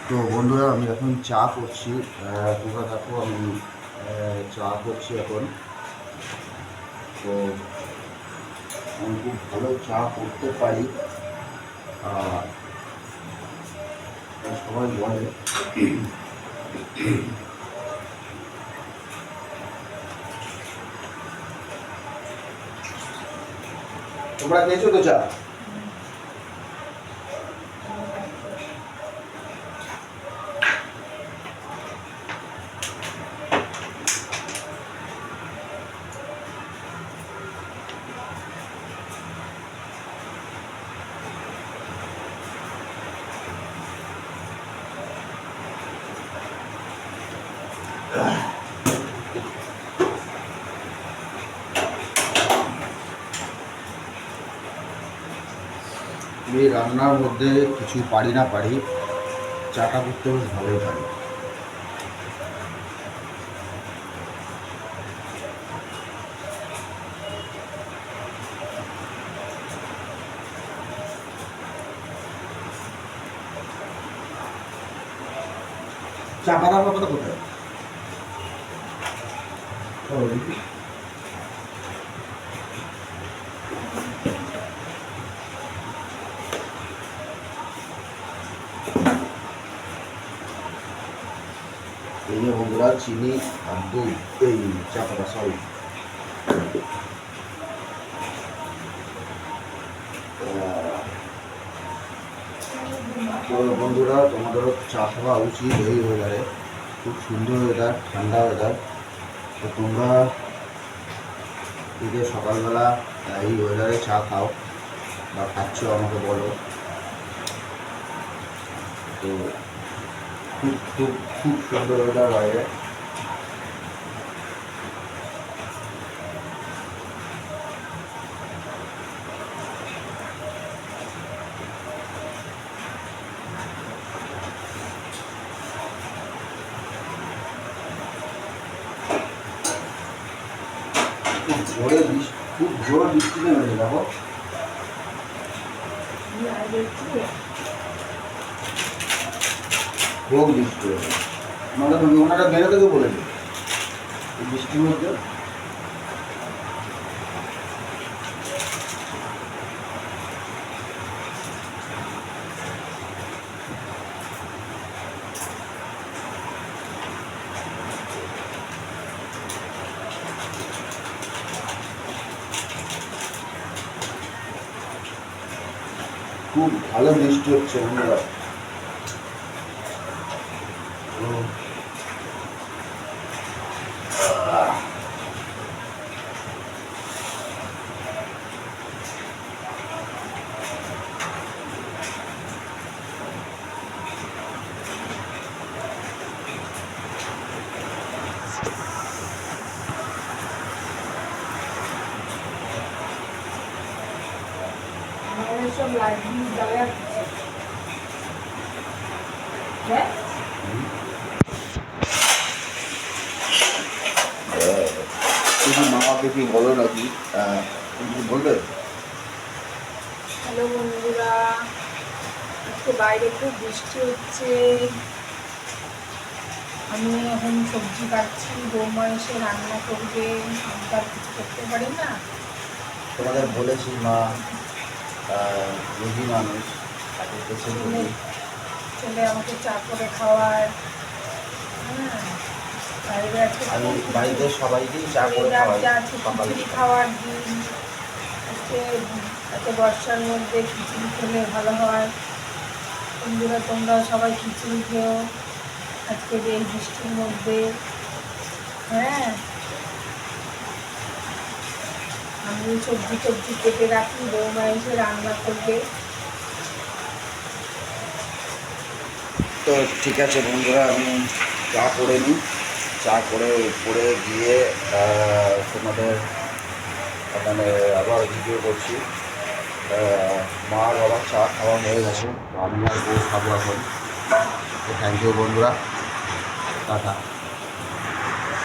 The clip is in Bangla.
তো বন্ধুরা আমি এখন চা করছি। তোমরা দেখো আমি চা করছি এখন। তো আমি খুব ভালো চা করতে পারি, আর সবাই বলে। তোমরা খেয়েছো তো চা? আমি রান্নার মধ্যে কিছু পারি না পারি, চাটা করতে বেশ ভালোই পারি। চা পাতা পাতা কোথায়? এই যে বন্ধুরা, চিনি আর দুধ, এই চা পাতা, সরি। তো বন্ধুরা, তোমাদেরও চা খাওয়া উচিত এই ওয়েদারে। খুব সুন্দর ওয়েদার, ঠান্ডা ওয়েদার। তো তোমরা যদি সকালবেলা এই ওয়েদারে চা খাও বা খাচ্ছ আমাকে বলো। তো খুব খুব খুব সুন্দর ওয়েদার বাইরে। খুব জোর বৃষ্টি নেমেছে, দেখো। খুব বৃষ্টি হয়েছে। আমাদের ওনারা বেরো থেকে বলেছে বৃষ্টির মধ্যে। খুব ভালো বৃষ্টি হচ্ছে বন্ধুরা। সব লাইট জ্বালা হ্যাঁ, মামাকে কি বলো নাকি, বলবে? হ্যালো বন্ধুরা, আজকে বাইরে খুব বৃষ্টি হচ্ছে। আমি এখন সবজি কাটছি, বৌমা এসে রান্না করবে। আমি তো আর কিছু করতে পারি না। তোমাদের বলেছি মা রোগী মানুষ, তাকে পেছন ছেলে আমাকে চা করে খাওয়ায়। হ্যাঁ, বাইরে আমি বাড়িতে সবাইকেই চা করে খিচুড়ি খাওয়ার দিন। আজকে এত বর্ষার মধ্যে খিচুড়ি খেলে ভালো হয়। বন্ধুরা, তোমরা সবাই খিচুড়ি খেও আজকের এই বৃষ্টির মধ্যে। হ্যাঁ, আমি সবজি কেটে রাখি, বৌমা এসে রান্না করবে। তো ঠিক আছে বন্ধুরা, আমি চা করে নিই। চা করে উপরে গিয়ে তোমাদের মানে আবার ভিডিও করছি। মা আর বাবার চা খাওয়া হয়ে গেছে, তো আমি আর বউ খাবো এখন। তো থ্যাংক ইউ বন্ধুরা, টাটা।